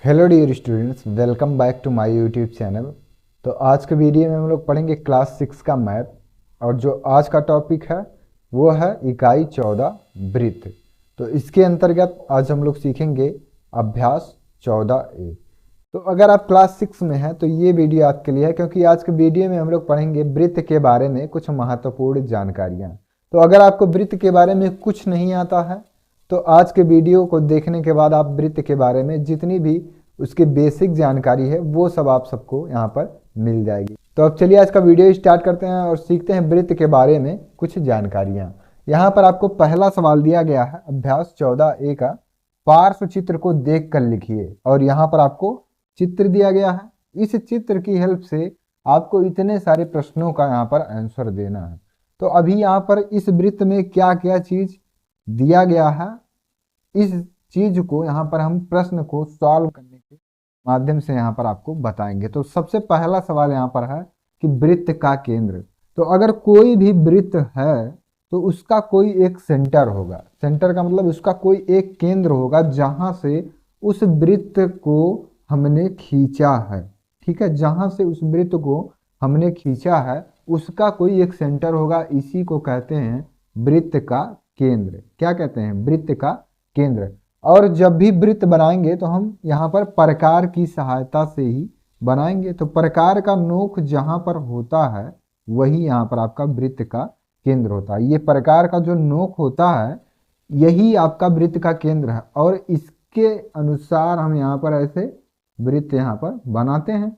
Hello dear students, welcome back to my YouTube channel. तो आज के वीडियो में हम लोग पढ़ेंगे क्लास 6 का मैथ। और जो आज का टॉपिक है वो है इकाई 14 वृत्त। तो इसके अंतर्गत आज हम लोग सीखेंगे अभ्यास 14A। तो अगर आप क्लास 6 में हैं तो ये वीडियो आपके लिए है, क्योंकि आज के वीडियो में हम लोग पढ़ेंगे वृत्त के बारे में कुछ महत्वपूर्ण जानकारियाँ। तो अगर आपको वृत्त के बारे में कुछ नहीं आता है तो आज के वीडियो को देखने के बाद आप वृत्त के बारे में जितनी भी उसकी बेसिक जानकारी है वो सब आप सबको यहाँ पर मिल जाएगी। तो अब चलिए आज का वीडियो स्टार्ट करते हैं और सीखते हैं वृत्त के बारे में कुछ जानकारियाँ। यहाँ पर आपको पहला सवाल दिया गया है अभ्यास 14A का, पार्श्व चित्र को देख कर लिखिए। और यहाँ पर आपको चित्र दिया गया है, इस चित्र की हेल्प से आपको इतने सारे प्रश्नों का यहाँ पर आंसर देना है। तो अभी यहाँ पर इस वृत्त में क्या क्या चीज दिया गया है, इस चीज को यहाँ पर हम प्रश्न को सॉल्व करने के माध्यम से यहाँ पर आपको बताएंगे। तो सबसे पहला सवाल यहाँ पर है कि वृत्त का केंद्र। तो अगर कोई भी वृत्त है तो उसका कोई एक सेंटर होगा। सेंटर का मतलब उसका कोई एक केंद्र होगा जहां से उस वृत्त को हमने खींचा है। ठीक है, जहां से उस वृत्त को हमने खींचा है उसका कोई एक सेंटर होगा। इसी को कहते हैं वृत्त का केंद्र। क्या कहते हैं? वृत्त का केंद्र। और जब भी वृत्त बनाएंगे तो हम यहाँ पर प्रकार की सहायता से ही बनाएंगे। तो प्रकार का नोक जहां पर होता है वही यहाँ पर आपका वृत्त का केंद्र होता है। ये प्रकार का जो नोक होता है यही आपका वृत्त का केंद्र है, और इसके अनुसार हम यहाँ पर ऐसे वृत्त यहाँ पर बनाते हैं।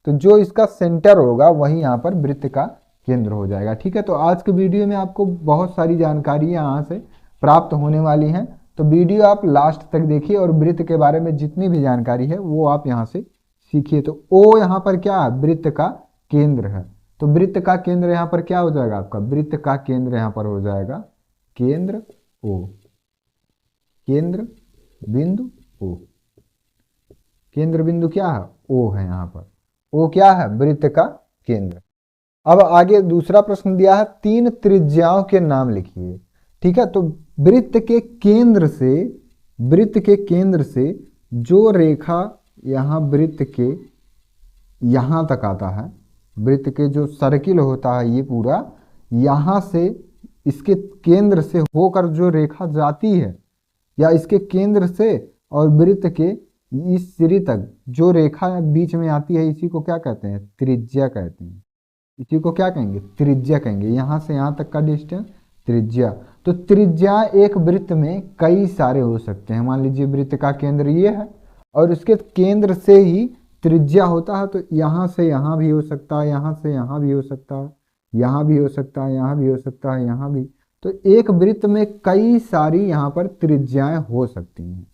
तो जो इसका सेंटर होगा वही यहाँ पर वृत्त का केंद्र हो जाएगा। ठीक है, तो आज के वीडियो में आपको बहुत सारी जानकारी यहाँ से प्राप्त होने वाली हैं। तो वीडियो आप लास्ट तक देखिए और वृत्त के बारे में जितनी भी जानकारी है वो आप यहाँ से सीखिए। तो ओ यहाँ पर क्या है? वृत्त का केंद्र है। तो वृत्त का केंद्र यहाँ पर क्या हो जाएगा? आपका वृत्त का केंद्र यहाँ पर हो जाएगा केंद्र ओ, केंद्र बिंदु ओ। केंद्र बिंदु क्या है? ओ है। यहाँ पर ओ क्या है? वृत्त का केंद्र। अब आगे दूसरा प्रश्न दिया है, 3 त्रिज्याओं के नाम लिखिए। ठीक है, तो वृत्त के केंद्र से जो रेखा यहाँ वृत्त के यहाँ तक आता है, वृत्त के जो सर्किल होता है ये पूरा, यहाँ से इसके केंद्र से होकर जो रेखा जाती है या इसके केंद्र से और वृत्त के इस सिरे तक जो रेखा बीच में आती है इसी को क्या कहते हैं? त्रिज्या कहते हैं। इसी को क्या कहेंगे? त्रिज्या कहेंगे। यहाँ से यहाँ तक का डिस्टेंस त्रिज्या। तो त्रिज्या एक वृत्त में कई सारे हो सकते हैं। मान लीजिए वृत्त का केंद्र ये है और उसके केंद्र से ही त्रिज्या होता है। तो यहाँ से यहाँ भी हो सकता है, यहाँ से यहाँ भी हो सकता है, यहाँ भी हो सकता है, यहाँ भी हो सकता है, यहाँ भी। तो एक वृत्त में कई सारी यहाँ पर त्रिज्याएं हो सकती हैं।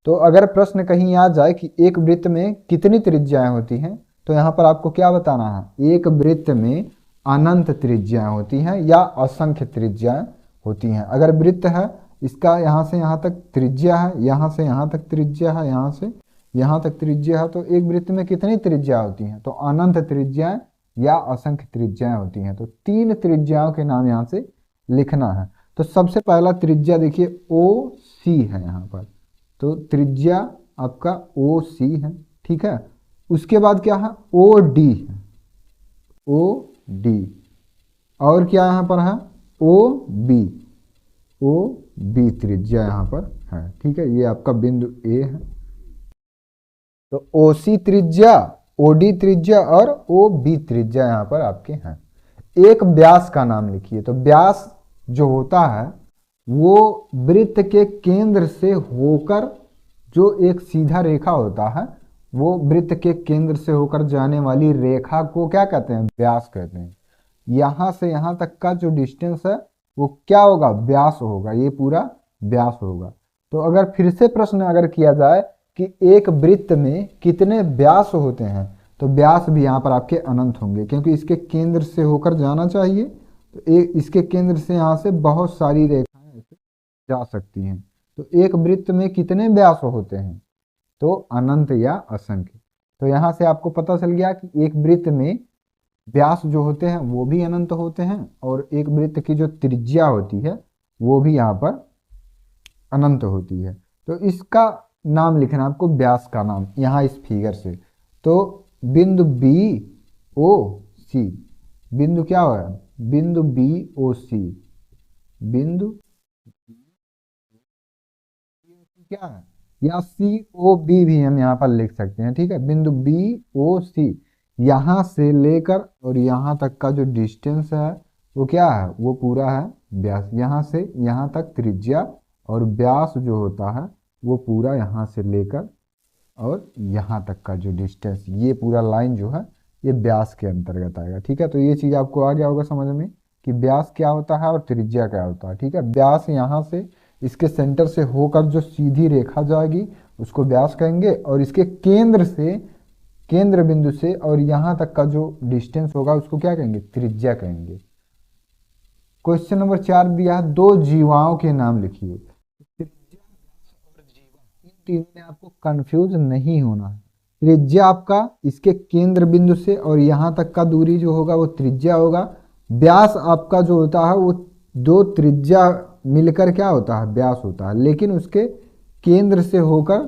तो अगर प्रश्न कहीं आ जाए कि एक वृत्त में कितनी त्रिज्याएं होती हैं, तो यहाँ पर आपको क्या बताना है? एक वृत्त में अनंत त्रिज्याएं होती हैं या असंख्य त्रिज्याएं होती हैं। अगर वृत्त है इसका यहाँ से यहाँ तक त्रिज्या है, यहाँ से यहाँ तक त्रिज्या है, यहाँ से यहाँ तक त्रिज्या है, तो एक वृत्त में कितनी त्रिज्या होती हैं? तो अनंत त्रिज्याएं या असंख्य त्रिज्याएं होती हैं। तो 3 त्रिज्याओं के नाम यहाँ से लिखना है। तो सबसे पहला त्रिज्या देखिए ओ सी है यहाँ पर। तो त्रिज्या आपका ओ सी है। ठीक है, उसके बाद क्या है? ओ डी है, ओ डी। और क्या यहाँ पर है? ओ बी, ओ बी त्रिज्या यहाँ पर है। ठीक है, ये आपका बिंदु ए है। तो ओ सी त्रिज्या, ओ डी त्रिज्या और ओ बी त्रिज्या यहाँ पर आपके हैं। एक व्यास का नाम लिखिए। तो व्यास जो होता है वो वृत्त के केंद्र से होकर जो एक सीधा रेखा होता है, वो वृत्त के केंद्र से होकर जाने वाली रेखा को क्या कहते हैं? व्यास कहते हैं। यहाँ से यहाँ तक का जो डिस्टेंस है वो क्या होगा? व्यास होगा। ये पूरा व्यास होगा। तो अगर फिर से प्रश्न अगर किया जाए कि एक वृत्त में कितने व्यास होते हैं, तो व्यास भी यहाँ पर आपके अनंत होंगे, क्योंकि इसके केंद्र से होकर जाना चाहिए। तो इसके केंद्र से यहाँ से बहुत सारी रेखाएं ऐसे जा सकती हैं। तो एक वृत्त में कितने व्यास होते हैं? तो अनंत या असंख्य। तो यहाँ से आपको पता चल गया कि एक वृत्त में व्यास जो होते हैं वो भी अनंत होते हैं, और एक वृत्त की जो त्रिज्या होती है वो भी यहाँ पर अनंत होती है। तो इसका नाम लिखना है आपको, व्यास का नाम यहाँ इस फिगर से। तो बिंदु बी ओ सी, बिंदु क्या हुआ, बिंदु बी ओ सी, बिंदु क्या है, या सी ओ बी भी हम यहाँ पर लिख सकते हैं, ठीक है। बिंदु बी ओ सी, यहाँ से लेकर और यहाँ तक का जो डिस्टेंस है वो क्या है, वो पूरा है व्यास। यहाँ से यहाँ तक त्रिज्या, और व्यास जो होता है वो पूरा यहाँ से लेकर और यहाँ तक का जो डिस्टेंस, ये पूरा लाइन जो है ये व्यास के अंतर्गत आएगा, ठीक है। तो ये चीज़ आपको आ गया होगा समझ में कि व्यास क्या होता है और त्रिज्या क्या होता है, ठीक है। व्यास यहाँ से इसके सेंटर से होकर जो सीधी रेखा जाएगी उसको व्यास कहेंगे, और इसके केंद्र से, केंद्र बिंदु से और यहाँ तक का जो डिस्टेंस होगा उसको क्या कहेंगे, त्रिज्या कहेंगे। क्वेश्चन नंबर 4 दिया है, दो जीवाओं के नाम लिखिए। त्रिज्या और जीवा, इन तीनों में आपको कंफ्यूज नहीं होना है। त्रिज्या आपका इसके केंद्र बिंदु से और यहाँ तक का दूरी जो होगा वो त्रिज्या होगा। व्यास आपका जो होता है वो दो त्रिज्या मिलकर क्या होता है, व्यास होता है, लेकिन उसके केंद्र से होकर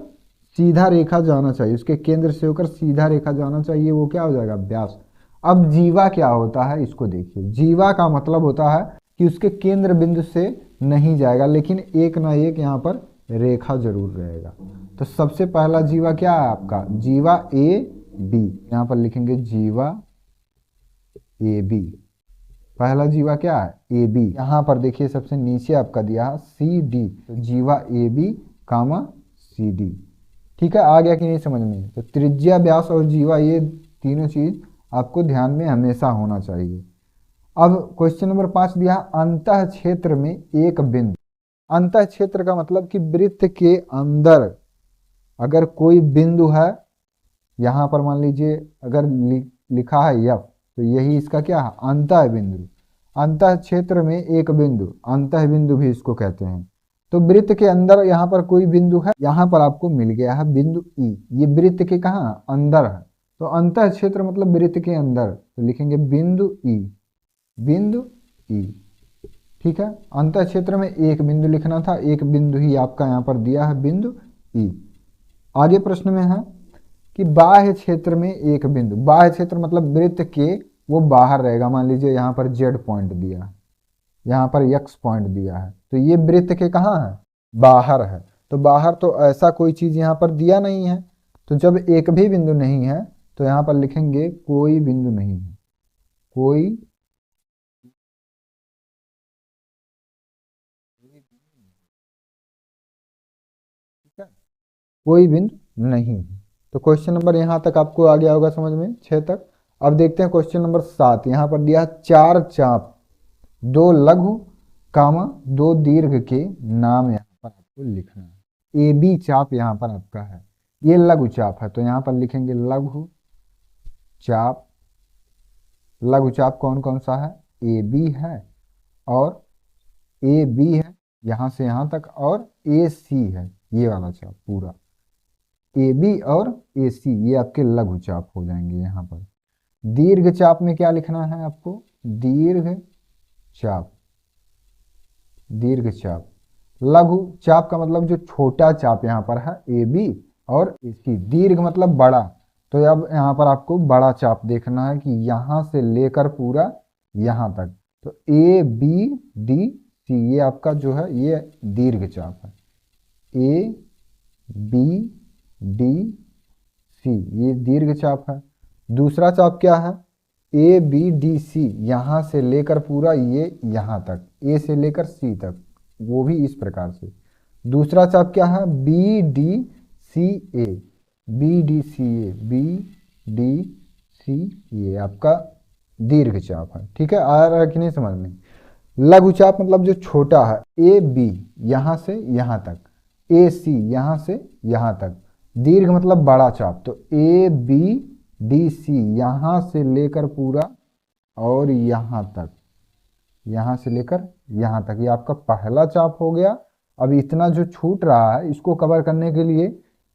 सीधा रेखा जाना चाहिए, उसके केंद्र से होकर सीधा रेखा जाना चाहिए, वो क्या हो जाएगा, व्यास। अब जीवा क्या होता है इसको देखिए। जीवा का मतलब होता है कि उसके केंद्र बिंदु से नहीं जाएगा, लेकिन एक ना एक यहाँ पर रेखा जरूर रहेगा। तो सबसे पहला जीवा क्या है आपका, जीवा ए बी, यहाँ पर लिखेंगे जीवा ए बी। पहला जीवा क्या है, ए बी। यहाँ पर देखिए सबसे नीचे आपका दिया है सी डी, तो जीवा A B comma C D, ठीक है। आ गया कि नहीं समझ में। तो त्रिज्या, व्यास और जीवा, ये तीनों चीज आपको ध्यान में हमेशा होना चाहिए। अब क्वेश्चन नंबर 5 दिया, अंतः क्षेत्र में एक बिंदु। अंतः क्षेत्र का मतलब कि वृत्त के अंदर अगर कोई बिंदु है, यहाँ पर मान लीजिए अगर लिखा है यफ, तो यही इसका क्या है, अंतः बिंदु। अंतः क्षेत्र में एक बिंदु, अंतः बिंदु भी इसको कहते हैं। तो वृत्त के अंदर यहाँ पर कोई बिंदु है, यहाँ पर आपको मिल गया है बिंदु ई, ये वृत्त के कहाँ, अंदर है। तो अंतः क्षेत्र मतलब वृत्त के अंदर, तो लिखेंगे बिंदु ई, बिंदु ई, ठीक है। अंतः क्षेत्र में एक बिंदु लिखना था, एक बिंदु ही आपका यहाँ पर दिया है, बिंदु ई। आगे प्रश्न में है कि बाह्य क्षेत्र में एक बिंदु। बाह्य क्षेत्र मतलब वृत्त के वो बाहर रहेगा। मान लीजिए यहाँ पर जेड पॉइंट दिया है, यहाँ पर एक्स पॉइंट दिया है, तो ये वृत्त के कहाँ है, बाहर है। तो बाहर तो ऐसा कोई चीज यहाँ पर दिया नहीं है, तो जब एक भी बिंदु नहीं है तो यहाँ पर लिखेंगे कोई बिंदु नहीं है, कोई कोई बिंदु नहीं है। तो क्वेश्चन नंबर यहाँ तक आपको आ गया होगा समझ में, 6 तक। अब देखते हैं क्वेश्चन नंबर 7। यहाँ पर दिया चार चाप, दो लघु कामा दो दीर्घ के नाम यहाँ पर आपको लिखना है। ए बी चाप यहाँ पर आपका है, ये लघु चाप है, तो यहाँ पर लिखेंगे लघु चाप। लघु चाप कौन कौन सा है, ए बी है और ए बी है यहाँ से यहाँ तक, और ए सी है, ये वाला चाप पूरा। ए बी और ए सी ये आपके लघु चाप हो जाएंगे। यहाँ पर दीर्घ चाप में क्या लिखना है आपको, दीर्घ चाप, दीर्घ चाप। लघु चाप का मतलब जो छोटा चाप यहाँ पर है, ए बी और ए सी। दीर्घ मतलब बड़ा, तो अब यहाँ पर आपको बड़ा चाप देखना है कि यहाँ से लेकर पूरा यहाँ तक। तो ए बी डी सी ये आपका जो है ये दीर्घ चाप है। ए बी डी सी ये दीर्घ चाप है। दूसरा चाप क्या है, ए बी डी सी, यहाँ से लेकर पूरा ये यहाँ तक, ए से लेकर सी तक, वो भी इस प्रकार से। दूसरा चाप क्या है, बी डी सी ए, बी डी सी ए, बी डी सी ए आपका दीर्घ चाप है, ठीक है। आ रहा है कि नहीं समझ में। लघु चाप मतलब जो छोटा है, ए बी यहाँ से यहाँ तक, ए सी यहाँ से यहाँ तक। दीर्घ मतलब बड़ा चाप, तो ए बी डी सी यहाँ से लेकर पूरा और यहाँ तक, यहाँ से लेकर यहाँ तक, ये आपका पहला चाप हो गया। अब इतना जो छूट रहा है इसको कवर करने के लिए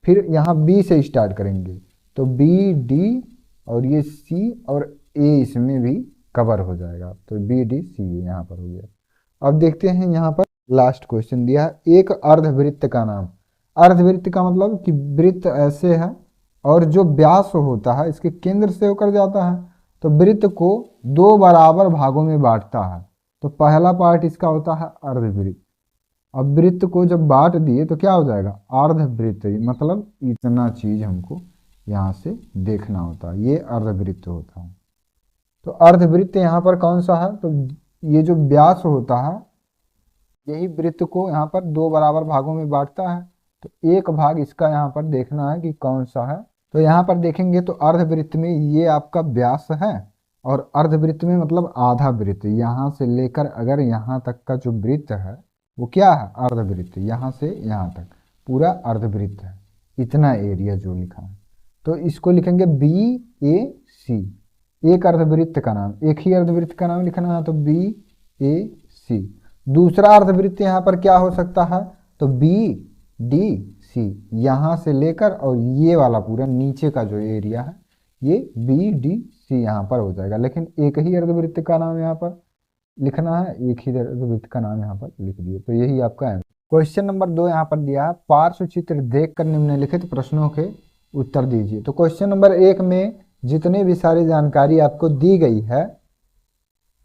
फिर यहाँ बी से स्टार्ट करेंगे, तो बी डी और ये सी और ए इसमें भी कवर हो जाएगा, तो बी डी सी यहाँ पर हो गया। अब देखते हैं यहाँ पर लास्ट क्वेश्चन दिया है, एक अर्धवृत्त का नाम। अर्धवृत्त का मतलब कि वृत्त ऐसे है और जो व्यास होता है इसके केंद्र से होकर जाता है, तो वृत्त को दो बराबर भागों में बांटता है। तो पहला पार्ट इसका होता है अर्धवृत्त। अब वृत्त को जब बांट दिए तो क्या हो जाएगा, अर्धवृत्त, मतलब इतना चीज हमको यहाँ से देखना होता है, ये अर्धवृत्त होता है। तो अर्धवृत्त यहाँ पर कौन सा है, तो ये जो व्यास होता है यही वृत्त को यहाँ पर दो बराबर भागों में बांटता है। तो एक भाग इसका यहाँ पर देखना है कि कौन सा है। तो यहाँ पर देखेंगे तो अर्धवृत्त में ये आपका व्यास है, और अर्धवृत्त में मतलब आधा वृत्त, यहाँ से लेकर अगर यहाँ तक का जो वृत्त है वो क्या है, अर्धवृत्त। यहाँ से यहाँ तक पूरा अर्धवृत्त है, इतना एरिया जो लिखा है। तो इसको लिखेंगे बी ए सी, एक अर्धवृत्त का नाम, एक ही अर्धवृत्त का नाम लिखना है, तो बी ए सी। दूसरा अर्धवृत्त यहाँ पर क्या हो सकता है, तो बी डी सी, यहाँ से लेकर और ये वाला पूरा नीचे का जो एरिया है ये बी डी सी यहाँ पर हो जाएगा। लेकिन एक ही अर्धवृत्त का नाम यहाँ पर लिखना है, एक ही अर्धवृत्त का नाम यहाँ पर लिख दिए, तो यही आपका है। क्वेश्चन नंबर 2 यहाँ पर दिया है, पार्श्व चित्र देखकर निम्नलिखित प्रश्नों के उत्तर दीजिए। तो क्वेश्चन नंबर 1 में जितने भी सारी जानकारी आपको दी गई है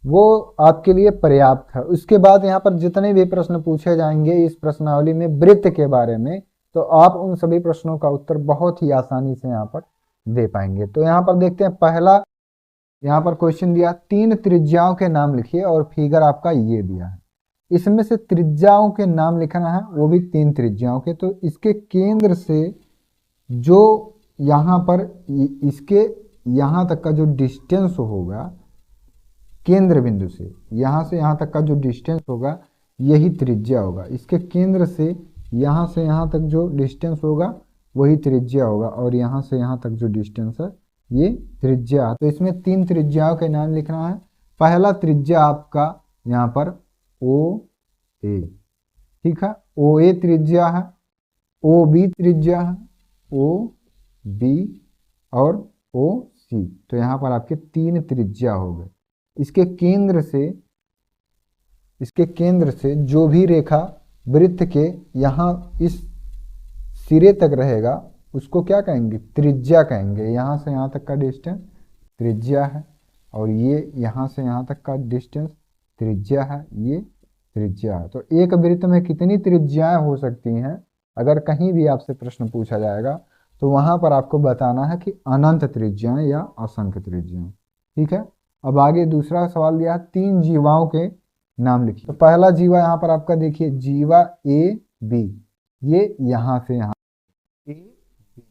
वो आपके लिए पर्याप्त है। उसके बाद यहाँ पर जितने भी प्रश्न पूछे जाएंगे इस प्रश्नावली में वृत्त के बारे में, तो आप उन सभी प्रश्नों का उत्तर बहुत ही आसानी से यहाँ पर दे पाएंगे। तो यहाँ पर देखते हैं, पहला यहाँ पर क्वेश्चन दिया 3 त्रिज्याओं के नाम लिखिए और फिगर आपका ये दिया है। इसमें से त्रिज्याओं के नाम लिखना है, वो भी 3 त्रिज्याओं के। तो इसके केंद्र से जो यहाँ पर इसके यहाँ तक का जो डिस्टेंस होगा, केंद्र बिंदु से यहाँ तक का जो डिस्टेंस होगा यही त्रिज्या होगा। इसके केंद्र से यहाँ तक जो डिस्टेंस होगा वही त्रिज्या होगा, और यहाँ से यहाँ तक जो डिस्टेंस है ये त्रिज्या। तो इसमें 3 त्रिज्याओं के नाम लिखना है। पहला त्रिज्या आपका यहाँ पर ओ ए, ठीक है, ओ ए त्रिज्या है, ओ बी त्रिज्या है, ओ बी और ओ सी। तो यहाँ पर आपके 3 त्रिज्या हो गए। इसके केंद्र से जो भी रेखा वृत्त के यहाँ इस सिरे तक रहेगा उसको क्या कहेंगे, त्रिज्या कहेंगे। यहाँ से यहाँ तक का डिस्टेंस त्रिज्या है, और ये यहाँ से यहाँ तक का डिस्टेंस त्रिज्या है, ये त्रिज्या है। तो एक वृत्त में कितनी त्रिज्याएं हो सकती हैं, अगर कहीं भी आपसे प्रश्न पूछा जाएगा तो वहां पर आपको बताना है कि अनंत त्रिज्याएं या असंख्य त्रिज्याएं। ठीक है, अब आगे दूसरा सवाल दिया है, 3 जीवाओं के नाम लिखिए। तो पहला जीवा यहाँ पर आपका देखिए, जीवा ए बी, ये यहाँ से यहाँ ए बी,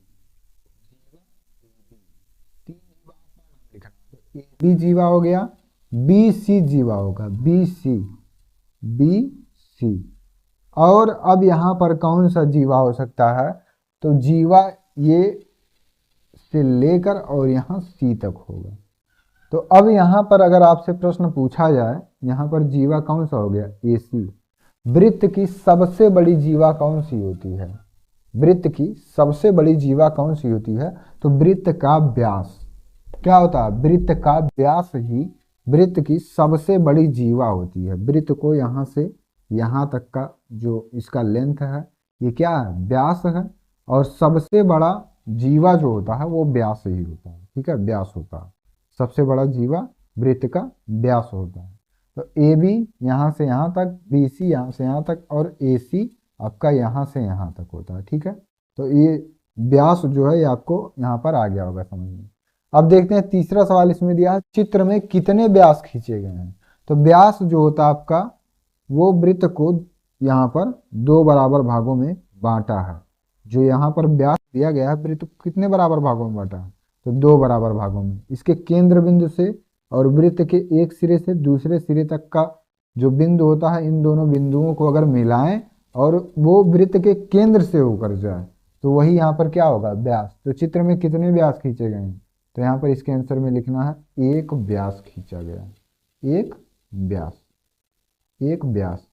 तीन जीवा का नाम लिखना। तो ए बी जीवा हो गया, बी सी जीवा होगा, बी सी। और अब यहाँ पर कौन सा जीवा हो सकता है, तो जीवा ये से लेकर और यहाँ सी तक होगा। तो अब यहाँ पर अगर आपसे प्रश्न पूछा जाए, यहाँ पर जीवा कौन सा हो गया, ए सी। वृत्त की सबसे बड़ी जीवा कौन सी होती है, वृत्त की सबसे बड़ी जीवा कौन सी होती है, तो वृत्त का व्यास। क्या होता है, वृत्त का व्यास ही वृत्त की सबसे बड़ी जीवा होती है। वृत्त को यहाँ से यहाँ तक का जो इसका लेंथ है ये क्या है, व्यास है, और सबसे बड़ा जीवा जो होता है वो व्यास ही होता है। ठीक है, व्यास होता है, सबसे बड़ा जीवा वृत्त का व्यास होता है। तो ए बी यहाँ से यहाँ तक, बी सी यहाँ से यहाँ तक, और ए सी आपका यहाँ से यहाँ तक होता है। ठीक है, तो ये व्यास जो है ये आपको यहाँ पर आ गया होगा समझ में। अब देखते हैं तीसरा सवाल इसमें दिया है, चित्र में कितने व्यास खींचे गए हैं। तो व्यास जो होता है आपका वो वृत्त को यहाँ पर 2 बराबर भागों में बांटा है। जो यहाँ पर व्यास दिया गया है वृत्त को कितने बराबर भागों में बांटा है, तो 2 बराबर भागों में। इसके केंद्र बिंदु से और वृत्त के एक सिरे से दूसरे सिरे तक का जो बिंदु होता है, इन दोनों बिंदुओं को अगर मिलाएं और वो वृत्त के केंद्र से होकर जाए तो वही यहाँ पर क्या होगा, व्यास। तो चित्र में कितने व्यास खींचे गए हैं, तो यहाँ पर इसके आंसर में लिखना है 1 व्यास खींचा गया, 1 व्यास।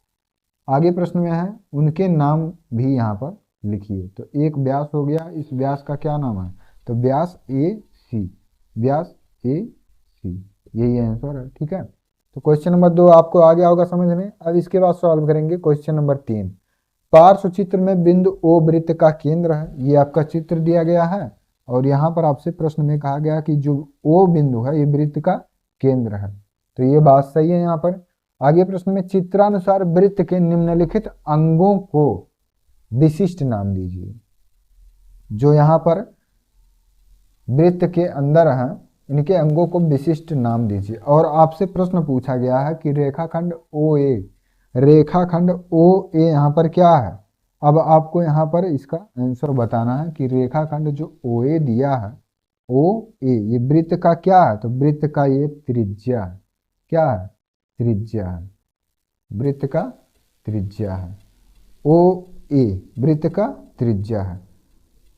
आगे प्रश्न में है, उनके नाम भी यहाँ पर लिखिए। तो 1 व्यास हो गया, इस व्यास का क्या नाम है, तो व्यास ए सी, व्यास ए सी, यही आंसर है। ठीक है, तो क्वेश्चन नंबर 2 आपको आ गया होगा समझ में। अब इसके बाद सॉल्व करेंगे क्वेश्चन नंबर 3। पार्श्व चित्र में बिंदु O वृत्त का केंद्र है, ये आपका चित्र दिया गया है। और यहाँ पर आपसे प्रश्न में कहा गया कि जो O बिंदु है ये वृत्त का केंद्र है, तो ये बात सही है। यहाँ पर आगे प्रश्न में चित्रानुसार वृत्त के निम्नलिखित अंगों को विशिष्ट नाम दीजिए। जो यहाँ पर वृत्त के अंदर हैं इनके अंगों को विशिष्ट नाम दीजिए। और आपसे प्रश्न पूछा गया है कि रेखाखंड OA यहाँ पर क्या है। अब आपको यहाँ पर इसका आंसर बताना है कि रेखाखंड जो OA दिया है, OA ये वृत्त का क्या है, तो वृत्त का ये त्रिज्या है। क्या है? त्रिज्या है, वृत्त का त्रिज्या है। OA वृत्त का त्रिज्या है।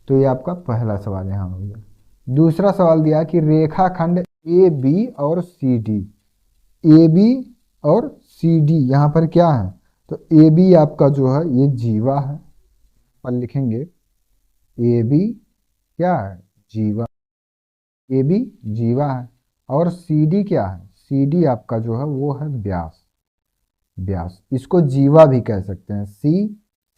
तो ये आपका पहला सवाल यहाँ हो गया। दूसरा सवाल दिया कि रेखाखंड AB और CD, AB और CD यहाँ पर क्या है, तो AB आपका जो है ये जीवा है, पर लिखेंगे AB क्या है, जीवा, AB जीवा है। और CD क्या है, CD आपका जो है वो है व्यास, व्यास। इसको जीवा भी कह सकते हैं। C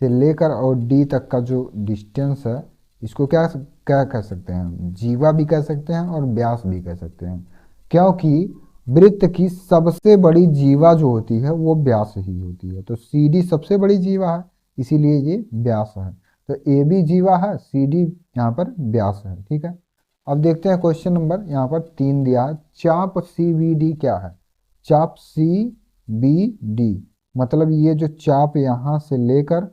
से लेकर और D तक का जो डिस्टेंस है इसको क्या क्या कह सकते हैं, जीवा भी कह सकते हैं और व्यास भी कह सकते हैं, क्योंकि वृत्त की सबसे बड़ी जीवा जो होती है वो व्यास ही होती है। तो CD सबसे बड़ी जीवा है, इसीलिए ये व्यास है। तो AB जीवा है, CD यहाँ पर व्यास है। ठीक है, अब देखते हैं क्वेश्चन नंबर यहाँ पर 3 दिया है। चाप CBD क्या है, चाप CBD मतलब ये जो चाप यहाँ से लेकर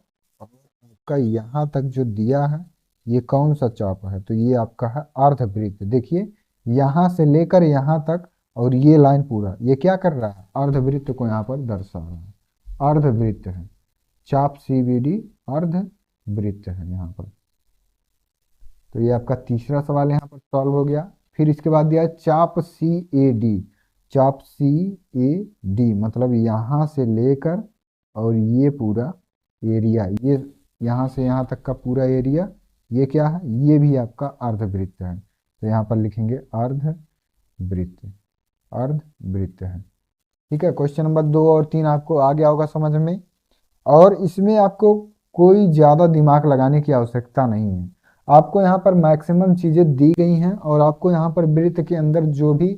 का यहाँ तक जो दिया है ये कौन सा चाप है, तो ये आपका है अर्धवृत्त। देखिए यहाँ से लेकर यहाँ तक और ये लाइन पूरा ये क्या कर रहा है, अर्धवृत्त को यहाँ पर दर्शा रहा है, अर्धवृत्त है। चाप CBD अर्धवृत्त है यहाँ पर। तो ये आपका तीसरा सवाल यहाँ पर सॉल्व हो गया। फिर इसके बाद दिया है चाप CAD, चाप CAD मतलब यहाँ से लेकर और ये पूरा एरिया, ये यहाँ से यहाँ तक का पूरा एरिया ये क्या है, ये भी आपका अर्धवृत्त है। तो यहाँ पर लिखेंगे अर्धवृत्त, अर्धवृत्त है। ठीक है, क्वेश्चन नंबर 2 और 3 आपको आ गया होगा समझ में। और इसमें आपको कोई ज़्यादा दिमाग लगाने की आवश्यकता नहीं है। आपको यहाँ पर मैक्सिमम चीज़ें दी गई हैं और आपको यहाँ पर वृत्त के अंदर जो भी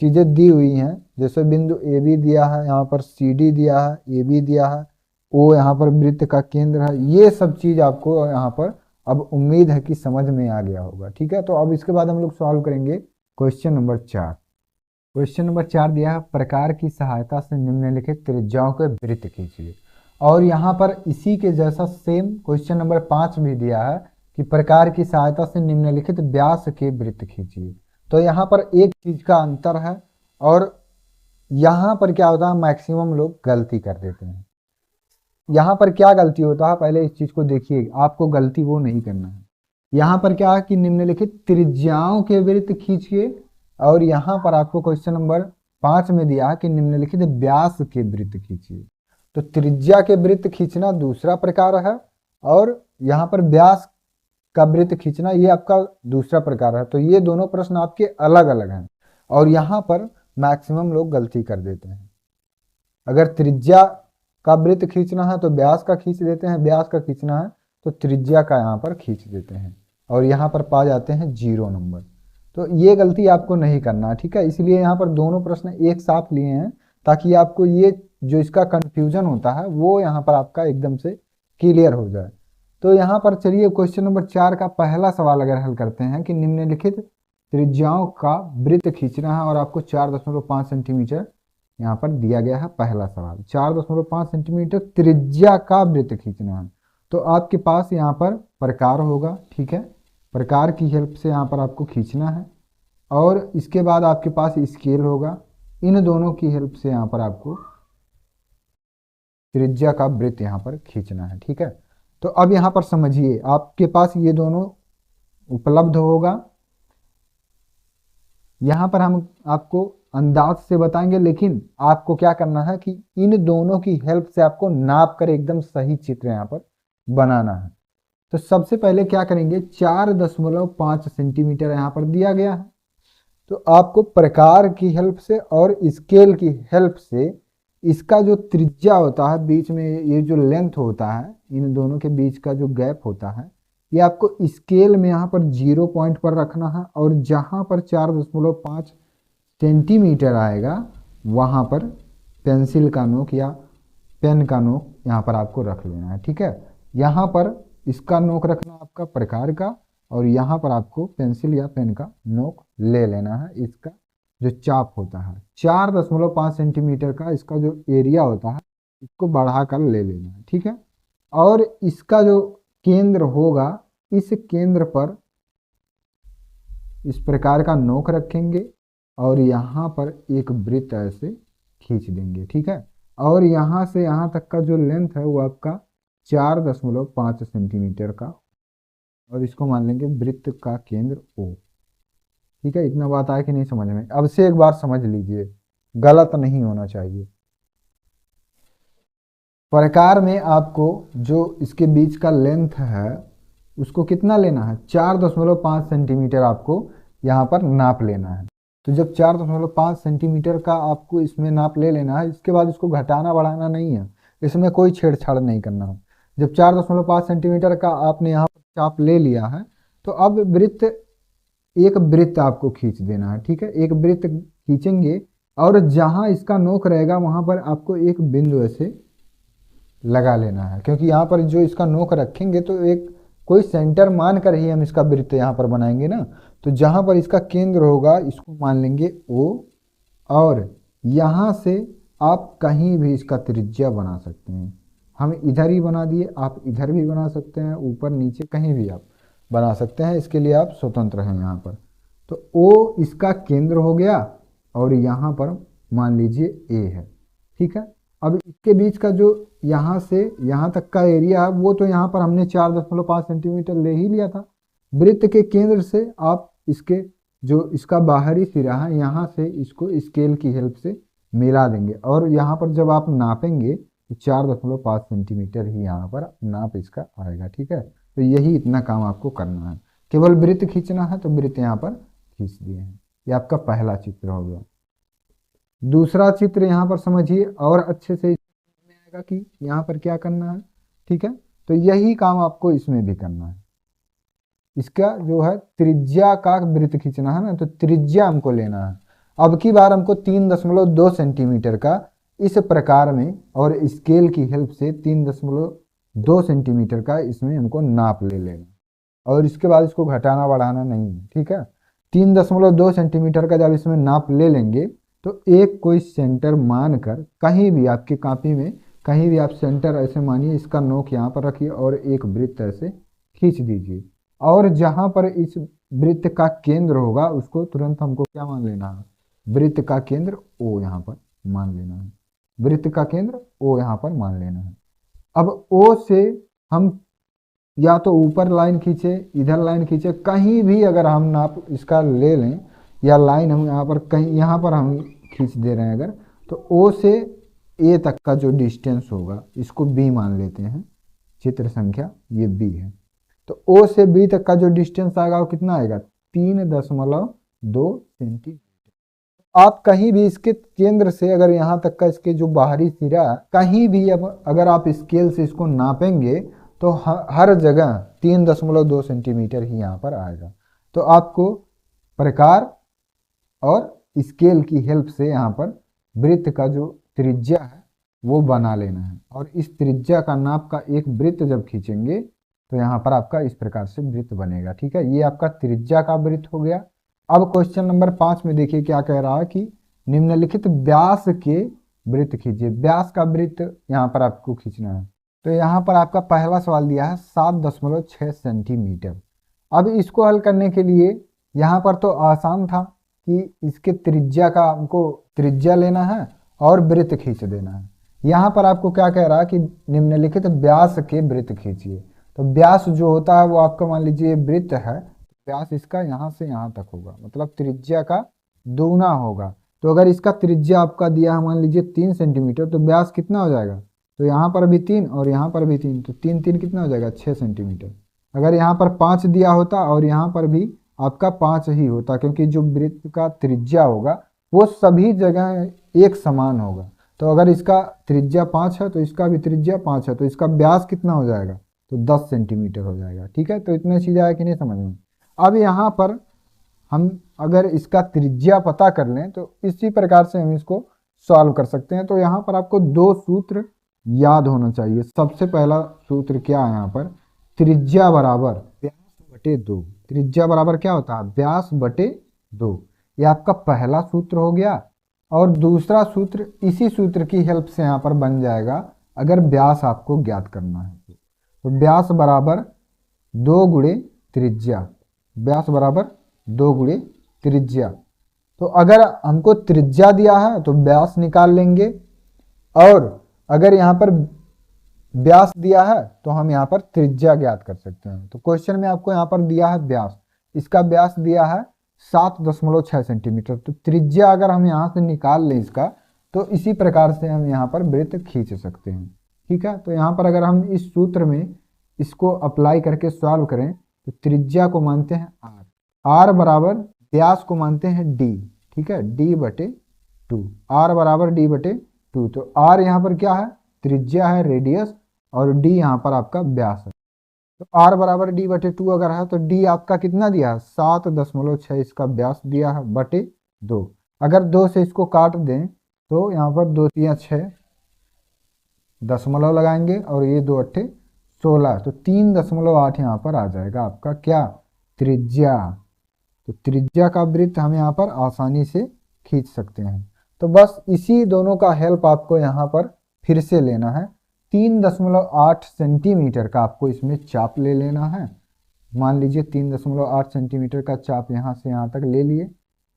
चीज़ें दी हुई हैं, जैसे बिंदु AB दिया है, यहाँ पर CD दिया है, AB दिया है, O यहाँ पर वृत्त का केंद्र है, ये सब चीज़ आपको यहाँ पर अब उम्मीद है कि समझ में आ गया होगा। ठीक है, तो अब इसके बाद हम लोग सॉल्व करेंगे क्वेश्चन नंबर 4। क्वेश्चन नंबर 4 दिया है प्रकार की सहायता से निम्नलिखित त्रिज्याओं के वृत्त खींचिए। और यहाँ पर इसी के जैसा सेम क्वेश्चन नंबर 5 भी दिया है कि प्रकार की सहायता से निम्नलिखित व्यास के वृत्त खींचिए। तो यहाँ पर एक चीज का अंतर है और यहाँ पर क्या होता है, मैक्सिमम लोग गलती कर देते हैं। यहाँ पर क्या गलती होता है, पहले इस चीज को देखिए, आपको गलती वो नहीं करना है। यहाँ पर क्या है कि निम्नलिखित त्रिज्याओं के वृत्त खींचिए, और यहाँ पर आपको क्वेश्चन नंबर 5 में दिया है कि निम्नलिखित व्यास के वृत्त खींचिए। तो त्रिज्या के वृत्त खींचना दूसरा प्रकार है और यहाँ पर व्यास का वृत्त खींचना ये आपका दूसरा प्रकार है। तो ये दोनों प्रश्न आपके अलग अलग हैं और यहाँ पर मैक्सिमम लोग गलती कर देते हैं। अगर त्रिज्या का वृत्त खींचना है तो व्यास का खींच देते हैं, व्यास का खींचना है तो त्रिज्या का यहाँ पर खींच देते हैं और यहाँ पर पा जाते हैं 0 नंबर। तो ये गलती आपको नहीं करना है। ठीक है, इसलिए यहाँ पर दोनों प्रश्न एक साथ लिए हैं ताकि आपको ये जो इसका कंफ्यूजन होता है वो यहाँ पर आपका एकदम से क्लियर हो जाए। तो यहाँ पर चलिए क्वेश्चन नंबर 4 का पहला सवाल अगर हल करते हैं कि निम्नलिखित त्रिज्याओं का वृत्त खींचना है और आपको 4.5 सेंटीमीटर यहाँ पर दिया गया है। पहला सवाल 4.5 सेंटीमीटर त्रिज्या का वृत्त खींचना है। तो आपके पास यहाँ पर प्रकार होगा, ठीक है, प्रकार की हेल्प से यहाँ पर आपको खींचना है और इसके बाद आपके पास स्केल होगा, इन दोनों की हेल्प से यहाँ पर आपको त्रिज्या का वृत्त यहाँ पर खींचना है। ठीक है, तो अब यहाँ पर समझिए, आपके पास ये दोनों उपलब्ध होगा। यहाँ पर हम आपको अंदाज से बताएंगे, लेकिन आपको क्या करना है कि इन दोनों की हेल्प से आपको नाप कर एकदम सही चित्र यहाँ पर बनाना है। तो सबसे पहले क्या करेंगे, 4.5 सेंटीमीटर यहाँ पर दिया गया है। तो आपको प्रकार की हेल्प से और स्केल की हेल्प से इसका जो त्रिज्या होता है बीच में, ये जो लेंथ होता है इन दोनों के बीच का जो गैप होता है, ये आपको स्केल में यहाँ पर 0 पॉइंट पर रखना है, और जहाँ पर 4.5 सेंटीमीटर आएगा वहाँ पर पेंसिल का नोक या पेन का नोक यहाँ पर आपको रख लेना है। ठीक है, यहाँ पर इसका नोक रखना आपका प्रकार का, और यहाँ पर आपको पेंसिल या पेन का नोक ले लेना है। इसका जो चाप होता है 4.5 सेंटीमीटर का इसका जो एरिया होता है इसको बढ़ा कर ले लेना है। ठीक है, और इसका जो केंद्र होगा इस केंद्र पर इस प्रकार का नोक रखेंगे और यहाँ पर एक वृत्त ऐसे खींच देंगे। ठीक है, और यहाँ से यहाँ तक का जो लेंथ है वो आपका 4.5 सेंटीमीटर का, और इसको मान लेंगे वृत्त का केंद्र O। ठीक है, इतना बात आया कि नहीं समझ में? अब से एक बार समझ लीजिए, गलत नहीं होना चाहिए। प्रकार में आपको जो इसके बीच का लेंथ है उसको कितना लेना है, 4.5 सेंटीमीटर आपको यहाँ पर नाप लेना है। तो जब 4.5 सेंटीमीटर का आपको इसमें नाप ले लेना है, इसके बाद इसको घटाना बढ़ाना नहीं है, इसमें कोई छेड़छाड़ नहीं करना है। जब 4.5 सेंटीमीटर का आपने यहाँ पर चाप ले लिया है, तो अब एक वृत्त आपको खींच देना है। ठीक है, एक वृत्त खींचेंगे और जहाँ इसका नोक रहेगा वहाँ पर आपको एक बिंदु ऐसे लगा लेना है, क्योंकि यहाँ पर जो इसका नोक रखेंगे तो एक कोई सेंटर मान कर ही हम इसका वृत्त यहाँ पर बनाएंगे ना। तो जहाँ पर इसका केंद्र होगा इसको मान लेंगे O, और यहाँ से आप कहीं भी इसका त्रिज्या बना सकते हैं। हम इधर ही बना दिए, आप इधर भी बना सकते हैं, ऊपर नीचे कहीं भी आप बना सकते हैं, इसके लिए आप स्वतंत्र हैं यहाँ पर। तो O इसका केंद्र हो गया और यहाँ पर मान लीजिए A है। ठीक है, अब इसके बीच का जो यहाँ से यहाँ तक का एरिया है वो तो यहाँ पर हमने 4.5 सेंटीमीटर ले ही लिया था। वृत्त के केंद्र से आप इसके जो इसका बाहरी सिरा है यहाँ से इसको स्केल की हेल्प से मिला देंगे, और यहाँ पर जब आप नापेंगे तो 4.5 सेंटीमीटर ही यहाँ पर नाप इसका आएगा। ठीक है, तो यही इतना काम आपको करना है, केवल वृत्त खींचना है, तो वृत्त यहाँ पर खींच दिए हैं। ये आपका पहला चित्र हो गया। दूसरा चित्र यहाँ पर समझिए और अच्छे से इसमें आएगा कि यहाँ पर क्या करना है। ठीक है, तो यही काम आपको इसमें भी करना है। इसका जो है त्रिज्या का वृत्त खींचना है ना, तो त्रिज्या हमको लेना है। अब की बार हमको 3.2 सेंटीमीटर का इस प्रकार में और स्केल की हेल्प से 3.2 सेंटीमीटर का इसमें हमको नाप ले लेना, और इसके बाद इसको घटाना बढ़ाना नहीं है। ठीक है, 3.2 सेंटीमीटर का जब इसमें नाप ले लेंगे तो एक कोई सेंटर मान कर कहीं भी आपकी कॉपी में कहीं भी आप सेंटर ऐसे मानिए, इसका नोक यहाँ पर रखिए और एक वृत्त ऐसे खींच दीजिए, और जहाँ पर इस वृत्त का केंद्र होगा उसको तुरंत हमको क्या मान लेना है, वृत्त का केंद्र O यहाँ पर मान लेना है। वृत्त का केंद्र O यहाँ पर मान लेना है। अब O से हम या तो ऊपर लाइन खींचे, इधर लाइन खींचे, कहीं भी अगर हम नाप इसका ले लें, या लाइन हम यहाँ पर कहीं यहाँ पर हम खींच दे रहे हैं अगर, तो O से A तक का जो डिस्टेंस होगा इसको B मान लेते हैं, चित्र संख्या ये B है। तो O से B तक का जो डिस्टेंस आएगा वो कितना आएगा, 3.2 सेंटीमीटर। आप कहीं भी इसके केंद्र से अगर यहाँ तक का इसके जो बाहरी सिरा कहीं भी अब अगर आप स्केल से इसको नापेंगे तो हर जगह 3.2 सेंटीमीटर ही यहाँ पर आएगा। तो आपको प्रकार और स्केल की हेल्प से यहाँ पर वृत्त का जो त्रिज्या है वो बना लेना है, और इस त्रिज्या का नाप का एक वृत्त जब खींचेंगे तो यहाँ पर आपका इस प्रकार से वृत्त बनेगा। ठीक है, ये आपका त्रिज्या का वृत्त हो गया। अब क्वेश्चन नंबर 5 में देखिए क्या कह रहा है कि निम्नलिखित व्यास के वृत्त खींचिए। व्यास का वृत्त यहाँ पर आपको खींचना है। तो यहाँ पर आपका पहला सवाल दिया है 7.6 सेंटीमीटर। अब इसको हल करने के लिए यहाँ पर तो आसान था कि इसके त्रिज्या का हमको त्रिज्या लेना है और वृत्त खींच देना है। यहाँ पर आपको क्या कह रहा है कि निम्नलिखित व्यास के वृत्त खींचिए। तो व्यास जो होता है वो आपका मान लीजिए वृत्त है, व्यास इसका यहाँ से यहाँ तक होगा, मतलब त्रिज्या का दोगुना होगा। तो अगर इसका त्रिज्या आपका दिया है मान लीजिए 3 सेंटीमीटर, तो व्यास कितना हो जाएगा, तो यहाँ पर भी 3 और यहाँ पर भी 3, तो 3 3 कितना हो जाएगा 6 सेंटीमीटर। अगर यहाँ पर 5 दिया होता और यहाँ पर भी आपका 5 ही होता, क्योंकि जो वृत्त का त्रिज्या होगा वो सभी जगह एक समान होगा। तो अगर इसका त्रिज्या 5 है तो इसका भी त्रिज्या 5 है, तो इसका व्यास कितना हो जाएगा, तो 10 सेंटीमीटर हो जाएगा। ठीक है, तो इतने चीज़ आया कि नहीं समझ में। अब यहाँ पर हम अगर इसका त्रिज्या पता कर लें तो इसी प्रकार से हम इसको सॉल्व कर सकते हैं। तो यहाँ पर आपको दो सूत्र याद होना चाहिए। सबसे पहला सूत्र क्या है यहाँ पर, त्रिज्या बराबर व्यास बटे 2। त्रिज्या बराबर क्या होता है, व्यास बटे 2। ये आपका पहला सूत्र हो गया। और दूसरा सूत्र इसी सूत्र की हेल्प से यहाँ पर बन जाएगा अगर व्यास आपको ज्ञात करना है तो व्यास बराबर 2 गुणे त्रिज्या। व्यास बराबर 2 गुणे त्रिज्या। तो अगर हमको त्रिज्या दिया है तो व्यास निकाल लेंगे, और अगर यहाँ पर व्यास दिया है तो हम यहाँ पर त्रिज्या ज्ञात कर सकते हैं। तो क्वेश्चन में आपको यहाँ पर दिया है व्यास, इसका व्यास दिया है 7.6 सेंटीमीटर। तो त्रिज्या अगर हम यहाँ से निकाल लें इसका, तो इसी प्रकार से हम यहाँ पर वृत्त खींच सकते हैं। ठीक है, तो यहाँ पर अगर हम इस सूत्र में इसको अप्लाई करके सॉल्व करें तो त्रिज्या को मानते हैं आर बराबर व्यास को मानते हैं डी। ठीक है, डी बटे 2, आर बराबर डी बटे 2। तो आर यहाँ पर क्या है, त्रिज्या है, रेडियस, और डी यहाँ पर आपका व्यास है। तो आर बराबर डी बटे 2 अगर है तो डी आपका कितना दिया है, 7.6 इसका व्यास दिया है बटे 2। अगर 2 से इसको काट दें तो यहाँ पर 2 3 6 दशमलव लगाएंगे और ये 2 8 16, तो 3.8 यहाँ पर आ जाएगा आपका क्या, त्रिज्या। तो त्रिज्या का वृत्त हम यहाँ पर आसानी से खींच सकते हैं। तो बस इसी दोनों का हेल्प आपको यहाँ पर फिर से लेना है। 3.8 सेंटीमीटर का आपको इसमें चाप ले लेना है। मान लीजिए 3.8 सेंटीमीटर का चाप यहाँ से यहाँ तक ले लिए।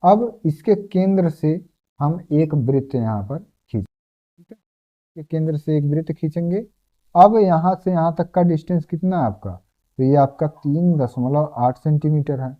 अब इसके केंद्र से हम एक वृत्त यहाँ पर खींच, ठीक है, इसके केंद्र से एक वृत्त खींचेंगे। अब यहाँ से यहाँ तक का डिस्टेंस कितना है आपका, तो ये आपका 3.8 सेंटीमीटर है,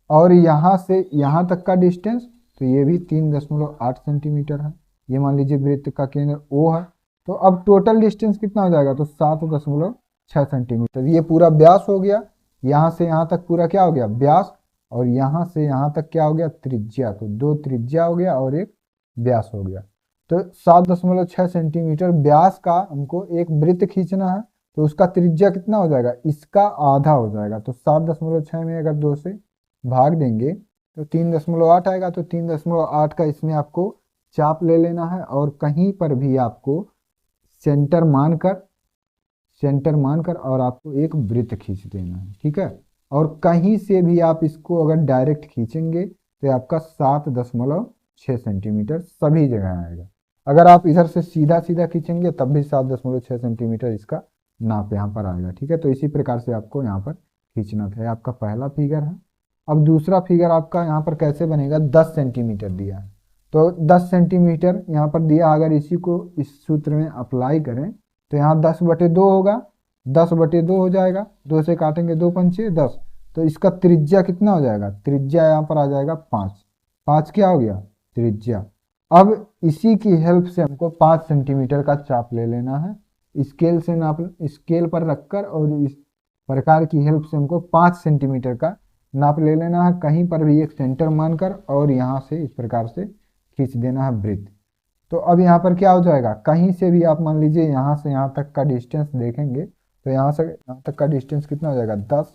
और यहाँ से यहाँ तक का डिस्टेंस तो ये भी 3.8 सेंटीमीटर है। ये मान लीजिए वृत्त का केंद्र O है। तो अब टोटल डिस्टेंस कितना हो जाएगा, तो 7.6 सेंटीमीटर। ये पूरा व्यास हो गया, यहाँ से यहाँ तक पूरा क्या हो गया, व्यास, और यहाँ से यहाँ तक क्या हो गया, त्रिज्या। तो 2 त्रिज्या हो गया और एक व्यास हो गया। तो 7.6 सेंटीमीटर व्यास का हमको एक वृत्त खींचना है, तो उसका त्रिज्या कितना हो जाएगा, इसका आधा हो जाएगा। तो 7.6 में अगर 2 से भाग देंगे तो 3.8 आएगा। तो 3.8 का इसमें आपको चाप ले लेना है, और कहीं पर भी आपको सेंटर मानकर और आपको एक वृत्त खींच देना है। ठीक है, और कहीं से भी आप इसको अगर डायरेक्ट खींचेंगे तो आपका 7.6 सेंटीमीटर सभी जगह आएगा। अगर आप इधर से सीधा सीधा खींचेंगे तब भी 7.6 सेंटीमीटर इसका नाप यहाँ पर आएगा। ठीक है, तो इसी प्रकार से आपको यहाँ पर खींचना था। आपका पहला फिगर है। अब दूसरा फिगर आपका यहाँ पर कैसे बनेगा, 10 सेंटीमीटर दिया है, तो 10 सेंटीमीटर यहाँ पर दिया। अगर इसी को इस सूत्र में अप्लाई करें तो यहाँ 10 बटे 2 होगा, 10 बटे 2 हो जाएगा, 2 से काटेंगे 2 पंचे 10। तो इसका त्रिज्या कितना हो जाएगा, त्रिज्या यहाँ पर आ जाएगा 5। 5 क्या हो गया, त्रिज्या। अब इसी की हेल्प से हमको 5 सेंटीमीटर का चाप ले लेना है। स्केल से नाप, स्केल पर रखकर और इस प्रकार की हेल्प से हमको 5 सेंटीमीटर का नाप ले लेना है, कहीं पर भी एक सेंटर मानकर, और यहाँ से इस प्रकार से खींच देना है वृत्त। तो अब यहाँ पर क्या हो जाएगा, कहीं से भी आप मान लीजिए यहाँ से यहाँ तक का डिस्टेंस देखेंगे तो यहाँ से यहाँ तक का डिस्टेंस कितना हो जाएगा, 10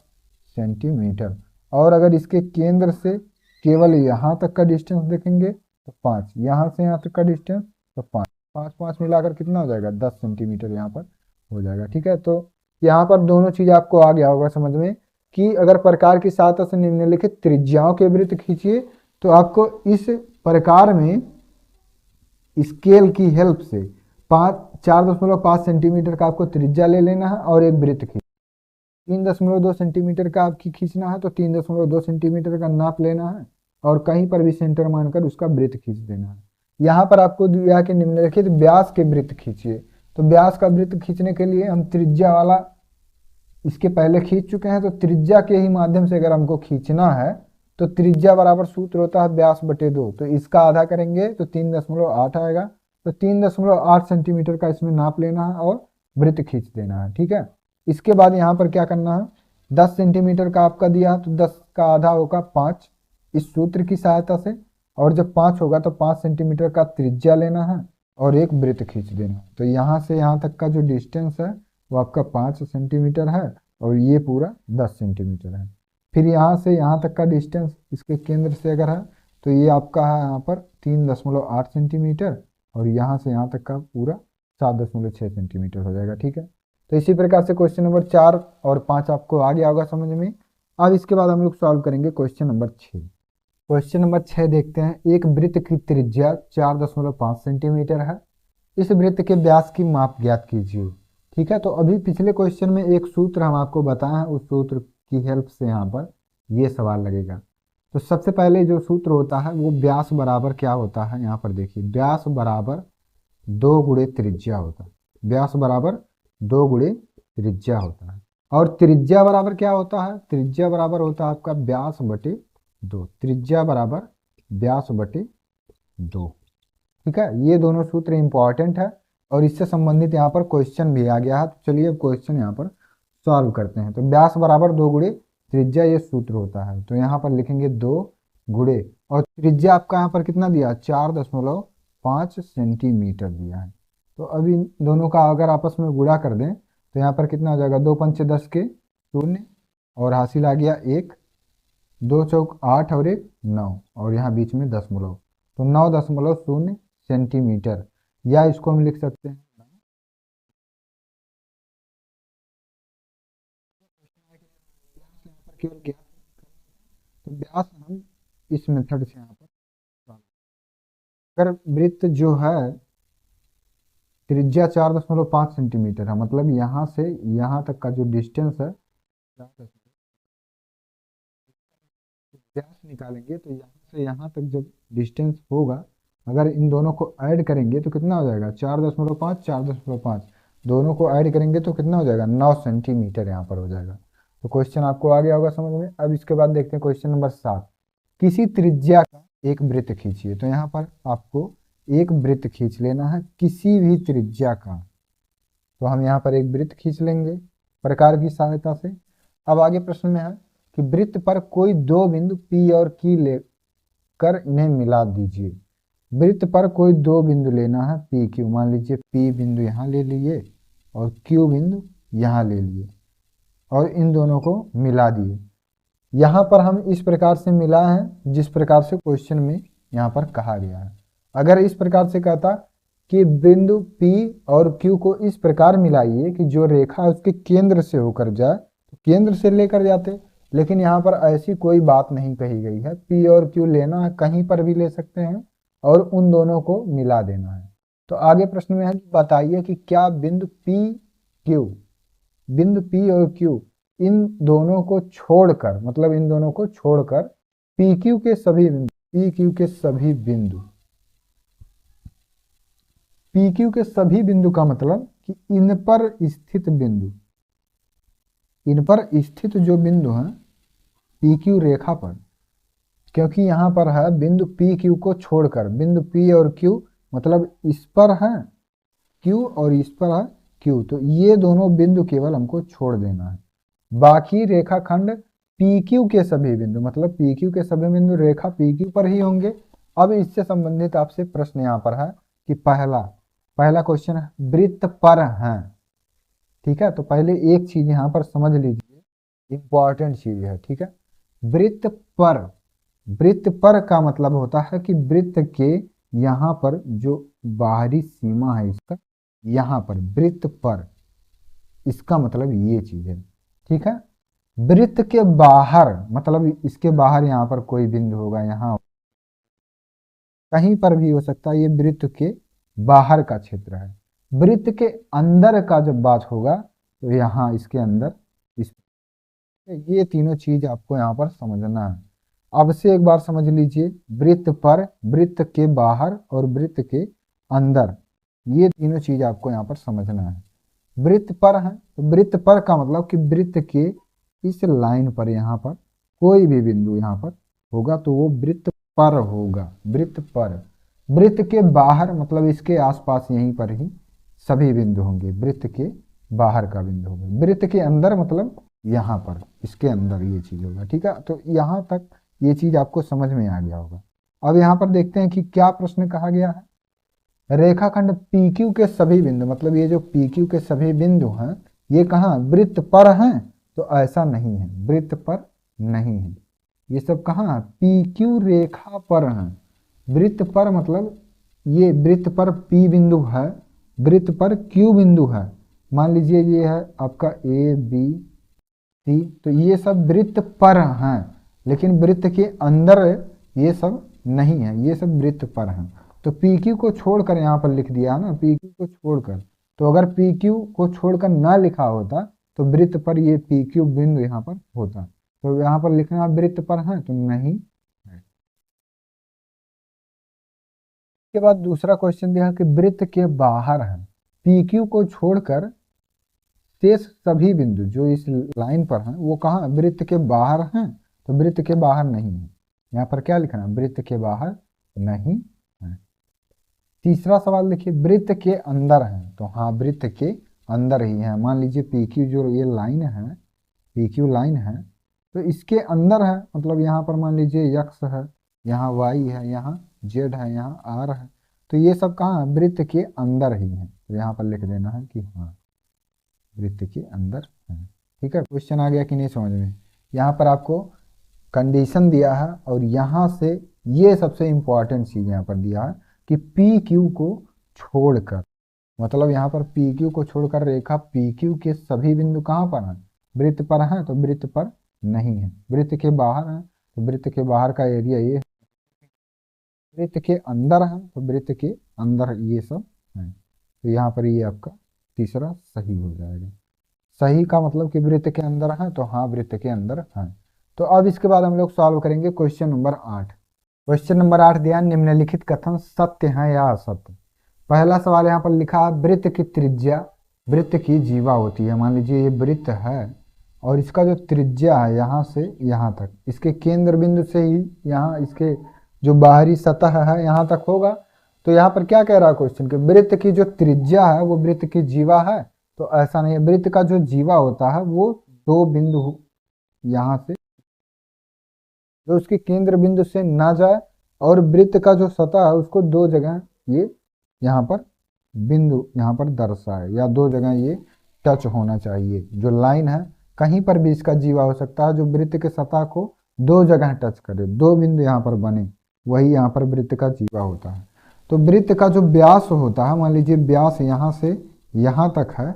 सेंटीमीटर। और अगर इसके केंद्र से केवल यहाँ तक का डिस्टेंस देखेंगे तो 5, यहाँ से यहाँ तक का डिस्टेंस तो 5, 5 मिलाकर कितना हो जाएगा, 10 सेंटीमीटर यहाँ पर हो जाएगा। ठीक है, तो यहाँ पर दोनों चीज़ आपको आ गया होगा समझ में कि अगर प्रकार की सहायता से निम्नलिखित त्रिज्याओं के वृत्त खींचिए तो आपको इस प्रकार में स्केल की हेल्प से 4.5 सेंटीमीटर का आपको त्रिज्या ले लेना है और एक वृत्त खींच। 3.2 सेंटीमीटर का आपकी खींचना है तो 3.2 सेंटीमीटर का नाप लेना है, और कहीं पर भी सेंटर मानकर उसका वृत्त खींच देना है। यहाँ पर आपको दिया कि निम्नलिखित व्यास के वृत्त खींचिए। तो व्यास का वृत्त खींचने के लिए हम त्रिज्या वाला इसके पहले खींच चुके हैं, तो त्रिज्या के ही माध्यम से अगर हमको खींचना है तो त्रिज्या बराबर सूत्र होता है व्यास बटे 2। तो इसका आधा करेंगे तो 3.8 आएगा। तो 3.8 सेंटीमीटर का इसमें नाप लेना है और वृत्त खींच देना है। ठीक है, इसके बाद यहाँ पर क्या करना है, 10 सेंटीमीटर का आपका दिया तो 10 का आधा होगा 5 इस सूत्र की सहायता से, और जब 5 होगा तो 5 सेंटीमीटर का त्रिज्या लेना है और एक वृत्त खींच देना। तो यहाँ से यहाँ तक का जो डिस्टेंस है वो आपका 5 सेंटीमीटर है और ये पूरा 10 सेंटीमीटर है। फिर यहाँ से यहाँ तक का डिस्टेंस इसके केंद्र से अगर है तो ये आपका है यहाँ पर 3.8 सेंटीमीटर और यहाँ से यहाँ तक का पूरा 7.6 सेंटीमीटर हो जाएगा। ठीक है, तो इसी प्रकार से क्वेश्चन नंबर 4 और 5 आपको आ गया होगा समझ में। अब इसके बाद हम लोग सॉल्व करेंगे क्वेश्चन नंबर 6। क्वेश्चन नंबर 6 देखते हैं। एक वृत्त की त्रिज्या 4.5 सेंटीमीटर है। इस वृत्त के व्यास की माप ज्ञात कीजिए। ठीक है, तो अभी पिछले क्वेश्चन में एक सूत्र हम आपको बताए हैं, उस सूत्र की हेल्प से यहाँ पर ये सवाल लगेगा। तो सबसे पहले जो सूत्र होता है वो व्यास बराबर क्या होता है, यहाँ पर देखिए, व्यास बराबर 2 गुणे त्रिज्या होता है। व्यास बराबर 2 गुणे त्रिज्या होता है। और त्रिज्या बराबर क्या होता है, त्रिज्या बराबर होता है आपका व्यास बटे 2। त्रिज्या बराबर व्यास बटे 2। ठीक है, ये दोनों सूत्र इंपॉर्टेंट है और इससे संबंधित यहाँ पर क्वेश्चन भी आ गया है। तो चलिए अब क्वेश्चन यहाँ पर सॉल्व करते हैं। तो व्यास बराबर 2 गुणे त्रिज्या ये सूत्र होता है। तो यहाँ पर लिखेंगे 2 गुणे और त्रिज्या आपका यहाँ पर कितना दिया, 4.5 सेंटीमीटर दिया है। तो अभी इन दोनों का अगर आपस में गुणा कर दें तो यहाँ पर कितना हो जाएगा, 2 पंचे 10 के 0 और हासिल आ गया 1, 2 चौक 8 और 1 9 और यहाँ बीच में दशमलव, तो 9.0 सेंटीमीटर, या इसको हम लिख सकते हैं केवल क्या, तो व्यास हम इस मेथड से यहाँ पर, अगर वृत्त जो है त्रिज्या 4.5 सेंटीमीटर है, मतलब यहाँ से यहाँ तक का जो डिस्टेंस है व्यास निकालेंगे तो यहाँ से यहाँ तक जब डिस्टेंस होगा, अगर इन दोनों को ऐड करेंगे तो कितना हो जाएगा, 4.5 4.5, दोनों को ऐड करेंगे तो कितना हो जाएगा, 9 सेंटीमीटर यहाँ पर हो जाएगा। तो क्वेश्चन आपको आ गया होगा समझ में। अब इसके बाद देखते हैं क्वेश्चन नंबर 7। किसी त्रिज्या का एक वृत्त खींचिए। तो यहाँ पर आपको एक वृत्त खींच लेना है किसी भी त्रिज्या का। तो हम यहाँ पर एक वृत्त खींच लेंगे प्रकार की सहायता से। अब आगे प्रश्न में है कि वृत्त पर कोई 2 बिंदु P और Q लेकर इन्हें मिला दीजिए। वृत्त पर कोई 2 बिंदु लेना है P Q, मान लीजिए P बिंदु यहाँ ले लिए और Q बिंदु यहाँ ले लिए और इन दोनों को मिला दिए। यहाँ पर हम इस प्रकार से मिला है जिस प्रकार से क्वेश्चन में यहाँ पर कहा गया है। अगर इस प्रकार से कहता कि बिंदु P और Q को इस प्रकार मिलाइए कि जो रेखा उसके केंद्र से होकर जाए, तो केंद्र से लेकर जाते, लेकिन यहाँ पर ऐसी कोई बात नहीं कही गई है। P और Q लेना है, कहीं पर भी ले सकते हैं और उन दोनों को मिला देना है। तो आगे प्रश्न में है बताइए कि क्या बिंदु P और Q इन दोनों को छोड़कर, मतलब इन दोनों को छोड़कर PQ के सभी बिंदु, PQ के सभी बिंदु, PQ के सभी बिंदु का मतलब कि इन पर स्थित बिंदु, इन पर स्थित जो बिंदु हैं PQ रेखा पर, क्योंकि यहाँ पर है बिंदु PQ को छोड़कर, बिंदु P और Q मतलब इस पर है Q और इस पर है Q, तो ये दोनों बिंदु केवल हमको छोड़ देना है। बाकी रेखाखंड PQ के सभी बिंदु, मतलब PQ के सभी बिंदु रेखा PQ पर ही होंगे। अब इससे संबंधित आपसे प्रश्न यहाँ पर है कि पहला क्वेश्चन है वृत्त पर हैं। ठीक है, तो पहले एक चीज यहाँ पर समझ लीजिए, इंपॉर्टेंट चीज है। ठीक है, वृत्त पर, वृत्त पर का मतलब होता है कि वृत्त के यहाँ पर जो बाहरी सीमा है इसका, यहाँ पर वृत्त पर, इसका मतलब ये चीज है। ठीक है, वृत्त के बाहर मतलब इसके बाहर यहाँ पर कोई बिंदु होगा, यहाँ कहीं पर भी हो सकता है, ये वृत्त के बाहर का क्षेत्र है। वृत्त के अंदर का जब बात होगा तो यहाँ इसके अंदर इस, ये तीनों चीज आपको यहाँ पर समझना है। अब से एक बार समझ लीजिए, वृत्त पर, वृत्त के बाहर और वृत्त के अंदर, ये तीनों चीज आपको यहाँ पर समझना है। वृत्त पर है तो वृत्त पर का मतलब कि वृत्त के इस लाइन पर यहाँ पर कोई भी बिंदु यहाँ पर होगा तो वो वृत्त पर होगा, वृत्त पर। वृत्त के बाहर मतलब इसके आसपास यहीं पर ही सभी बिंदु होंगे, वृत्त के बाहर का बिंदु होगा। वृत्त के अंदर मतलब यहाँ पर इसके अंदर ये चीज होगा। ठीक है, तो यहाँ तक ये चीज आपको समझ में आ गया होगा। अब यहाँ पर देखते हैं कि क्या प्रश्न कहा गया है। रेखाखंड PQ के सभी बिंदु, मतलब ये जो PQ के सभी बिंदु हैं ये कहाँ वृत्त पर हैं, तो ऐसा नहीं है, वृत्त पर नहीं है, ये सब कहाँ PQ रेखा पर हैं। वृत्त पर मतलब ये वृत्त पर P बिंदु है, वृत्त पर Q बिंदु है। मान लीजिए ये है आपका ABC, तो ये सब वृत्त पर हैं, लेकिन वृत्त के अंदर ये सब नहीं है, ये सब वृत्त पर हैं। तो PQ को छोड़कर यहाँ पर लिख दिया ना, PQ को छोड़कर, तो अगर PQ को छोड़कर ना लिखा होता तो वृत्त पर ये PQ बिंदु यहाँ पर होता, तो यहाँ पर लिखना वृत्त पर है तो नहीं है। इसके बाद दूसरा क्वेश्चन दिया कि वृत्त के बाहर है, PQ को छोड़कर शेष सभी बिंदु जो इस लाइन पर हैं वो कहाँ वृत्त के बाहर हैं, तो वृत्त के बाहर नहीं है। यहाँ पर क्या लिखना, वृत्त के बाहर नहीं है। तीसरा सवाल देखिए, वृत्त के अंदर है, तो हाँ वृत्त के अंदर ही है। मान लीजिए PQ जो ये लाइन है, PQ लाइन है, तो इसके अंदर है, मतलब यहाँ पर मान लीजिए X है, यहाँ Y है, यहाँ Z है, यहाँ R है, तो ये सब कहाँ है वृत्त के अंदर ही है। तो यहाँ पर लिख देना है कि हाँ वृत्त के अंदर है। ठीक है, क्वेश्चन आ गया कि नहीं समझ में। यहाँ पर आपको कंडीशन दिया है और यहाँ से ये सबसे इंपॉर्टेंट चीज यहाँ पर दिया है कि PQ को छोड़कर, मतलब यहाँ पर PQ को छोड़कर रेखा PQ के सभी बिंदु कहाँ पर हैं वृत्त पर हैं, तो वृत्त पर नहीं है। वृत्त के बाहर है, तो वृत्त के बाहर का एरिया ये है। वृत्त के अंदर है, तो वृत्त के अंदर ये सब है, तो यहाँ पर ये आपका तीसरा सही हो जाएगा। सही का मतलब कि वृत्त के अंदर है, तो हाँ वृत्त के अंदर है। तो अब इसके बाद हम लोग सॉल्व करेंगे क्वेश्चन नंबर 8। क्वेश्चन नंबर 8 दिया, निम्नलिखित कथन सत्य है या असत्य। पहला सवाल यहाँ पर लिखा है वृत्त की त्रिज्या वृत्त की जीवा होती है। मान लीजिए ये वृत्त है और इसका जो त्रिज्या है यहाँ से यहाँ तक, इसके केंद्र बिंदु से ही यहाँ इसके जो बाहरी सतह है यहाँ तक होगा। तो यहाँ पर क्या कह रहा है क्वेश्चन कि वृत्त की जो त्रिज्या है वो वृत्त की जीवा है, तो ऐसा नहीं है। वृत्त का जो जीवा होता है वो दो बिंदु यहाँ से जो उसके केंद्र बिंदु से ना जाए, और वृत्त का जो सतह है उसको दो जगह ये यहाँ पर बिंदु यहाँ पर दर्शाए, या दो जगह ये टच होना चाहिए। जो लाइन है कहीं पर भी इसका जीवा हो सकता है, जो वृत्त के सतह को दो जगह टच करे, दो बिंदु यहाँ पर बने, वही यहाँ पर वृत्त का जीवा होता है। तो वृत्त का जो व्यास होता है, मान लीजिए व्यास यहाँ से यहाँ तक है,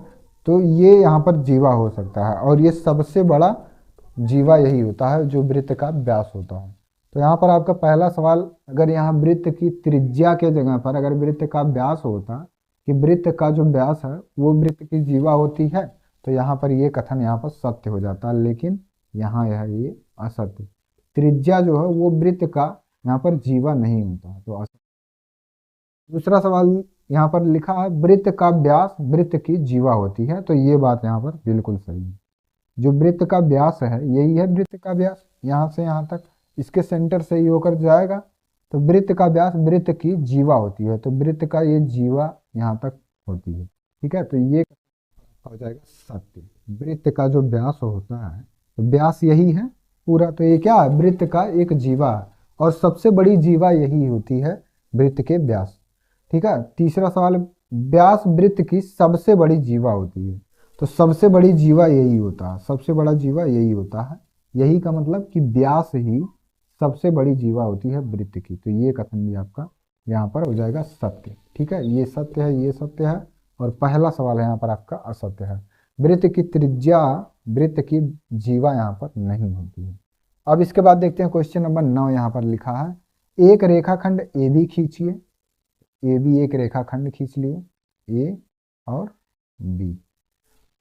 तो ये यहाँ पर जीवा हो सकता है, और ये सबसे बड़ा जीवा यही होता है जो वृत्त का व्यास होता है। तो यहाँ पर आपका पहला सवाल, अगर यहाँ वृत्त की त्रिज्या के जगह पर अगर वृत्त का व्यास होता कि वृत्त का जो व्यास है वो वृत्त की जीवा होती है, तो यहाँ पर ये कथन यहाँ पर सत्य हो जाता है, लेकिन यहाँ यह ये असत्य। त्रिज्या जो है वो वृत्त का यहाँ पर जीवा नहीं होता, तो असत्य। दूसरा सवाल यहाँ पर लिखा है वृत्त का व्यास वृत्त की जीवा होती है, तो ये बात यहाँ पर बिल्कुल सही है। जो वृत्त का व्यास है यही है वृत्त का व्यास, यहाँ से यहाँ तक इसके सेंटर से ही होकर जाएगा, तो वृत्त का व्यास वृत्त की जीवा होती है, तो वृत्त का ये जीवा यहाँ तक होती है। ठीक है, तो ये हो जाएगा सत्य। वृत्त का जो व्यास होता है तो व्यास यही है पूरा, तो ये क्या है वृत्त का एक जीवा है, और सबसे बड़ी जीवा यही होती है वृत्त के व्यास। ठीक है, तीसरा सवाल, व्यास वृत्त की सबसे बड़ी जीवा होती है, तो सबसे बड़ी जीवा यही होता है, सबसे बड़ा जीवा यही होता है। यही का मतलब कि व्यास ही सबसे बड़ी जीवा होती है वृत्त की, तो ये कथन भी आपका यहाँ पर हो जाएगा सत्य। ठीक है, ये सत्य है, ये सत्य है, और पहला सवाल यहाँ पर आपका असत्य है। वृत्त की त्रिज्या वृत्त की जीवा यहाँ पर नहीं होती है। अब इसके बाद देखते हैं क्वेश्चन नंबर 9। यहाँ पर लिखा है एक रेखाखंड AB खींचिए। AB एक रेखाखंड खींच लिए A और B।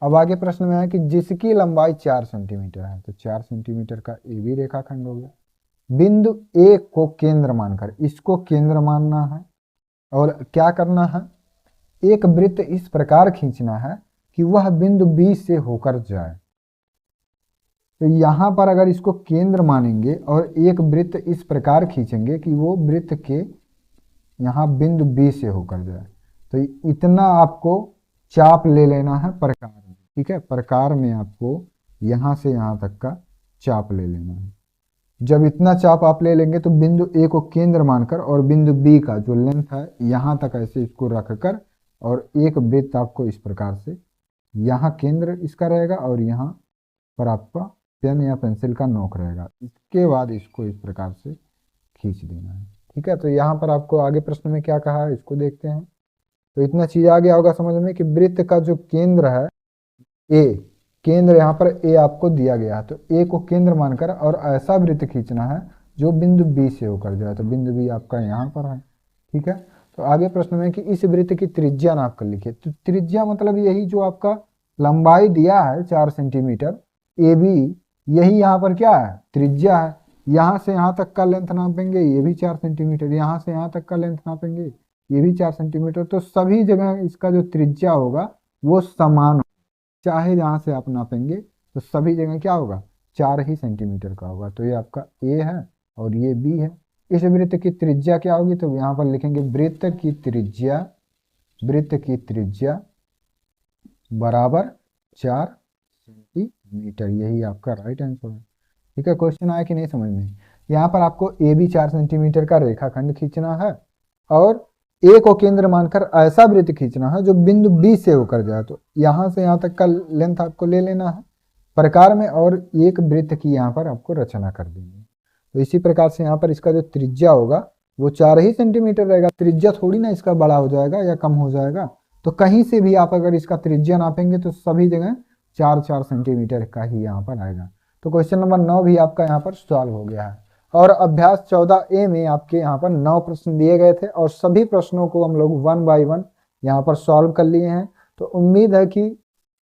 अब आगे प्रश्न में है कि जिसकी लंबाई 4 सेंटीमीटर है, तो 4 सेंटीमीटर का AB रेखाखंड हो गया। बिंदु A को केंद्र मानकर, इसको केंद्र मानना है, और क्या करना है, एक वृत्त इस प्रकार खींचना है कि वह बिंदु B से होकर जाए। तो यहाँ पर अगर इसको केंद्र मानेंगे और एक वृत्त इस प्रकार खींचेंगे कि वो वृत्त के यहाँ बिंदु B से होकर जाए, तो इतना आपको चाप ले लेना है प्रकार में। ठीक है, प्रकार में आपको यहाँ से यहाँ तक का चाप ले लेना है। जब इतना चाप आप ले लेंगे तो बिंदु ए को केंद्र मानकर और बिंदु बी का जो लेंथ है यहाँ तक ऐसे इसको रखकर और एक वृत्त आपको इस प्रकार से, यहाँ केंद्र इसका रहेगा और यहाँ पर आपका पेन या पेंसिल का नोक रहेगा। इसके बाद इसको इस प्रकार से खींच देना है। ठीक है, तो यहाँ पर आपको आगे प्रश्न में क्या कहा है इसको देखते हैं। तो इतना चीज आ गया होगा समझ में कि वृत्त का जो केंद्र है ए, केंद्र यहाँ पर ए आपको दिया गया है, तो ए को केंद्र मानकर और ऐसा वृत्त खींचना है जो बिंदु बी से होकर जाए। तो बिंदु बी आपका यहाँ पर है। ठीक है, तो आगे प्रश्न में कि इस वृत्त की त्रिज्या नाप कर लिखिए। तो त्रिज्या मतलब यही जो आपका लंबाई दिया है 4 सेंटीमीटर ए बी, यही यहाँ पर क्या है त्रिज्या है। यहाँ से यहाँ तक का लेंथ नापेंगे, ये भी 4 सेंटीमीटर, यहाँ से यहाँ तक का लेंथ नापेंगे, ये भी 4 सेंटीमीटर। तो सभी जगह इसका जो त्रिज्या होगा वो समान, चाहे जहाँ से आप नापेंगे तो सभी जगह क्या होगा 4 ही सेंटीमीटर का होगा। तो ये आपका ए है और ये बी है। इस वृत्त की त्रिज्या क्या होगी, तो यहाँ पर लिखेंगे वृत्त की त्रिज्या बराबर 4 सेंटीमीटर, यही आपका राइट आंसर है। ठीक है, क्वेश्चन आया कि नहीं समझ में। यहाँ पर आपको ए बी 4 सेंटीमीटर का रेखाखंड खींचना है और ए को केंद्र मानकर ऐसा वृत्त खींचना है जो बिंदु बी से होकर जाए। तो यहाँ से यहाँ तक का लेंथ आपको ले लेना है प्रकार में और एक वृत्त की यहाँ पर आपको रचना कर देनी है। तो इसी प्रकार से यहाँ पर इसका जो त्रिज्या होगा वो 4 ही सेंटीमीटर रहेगा। त्रिज्या थोड़ी ना इसका बड़ा हो जाएगा या कम हो जाएगा। तो कहीं से भी आप अगर इसका त्रिज्या नापेंगे तो सभी जगह 4-4 सेंटीमीटर का ही यहाँ पर आएगा। तो क्वेश्चन नंबर 9 भी आपका यहाँ पर सॉल्व हो गया है। और अभ्यास 14A में आपके यहाँ पर 9 प्रश्न दिए गए थे और सभी प्रश्नों को हम लोग 1 बाय 1 यहाँ पर सॉल्व कर लिए हैं। तो उम्मीद है कि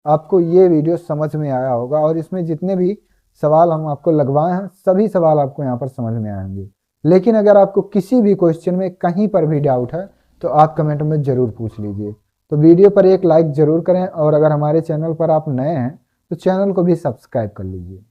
आपको ये वीडियो समझ में आया होगा और इसमें जितने भी सवाल हम आपको लगवाए हैं सभी सवाल आपको यहाँ पर समझ में आएंगे। लेकिन अगर आपको किसी भी क्वेश्चन में कहीं पर भी डाउट है तो आप कमेंट में ज़रूर पूछ लीजिए। तो वीडियो पर एक लाइक ज़रूर करें और अगर हमारे चैनल पर आप नए हैं तो चैनल को भी सब्सक्राइब कर लीजिए।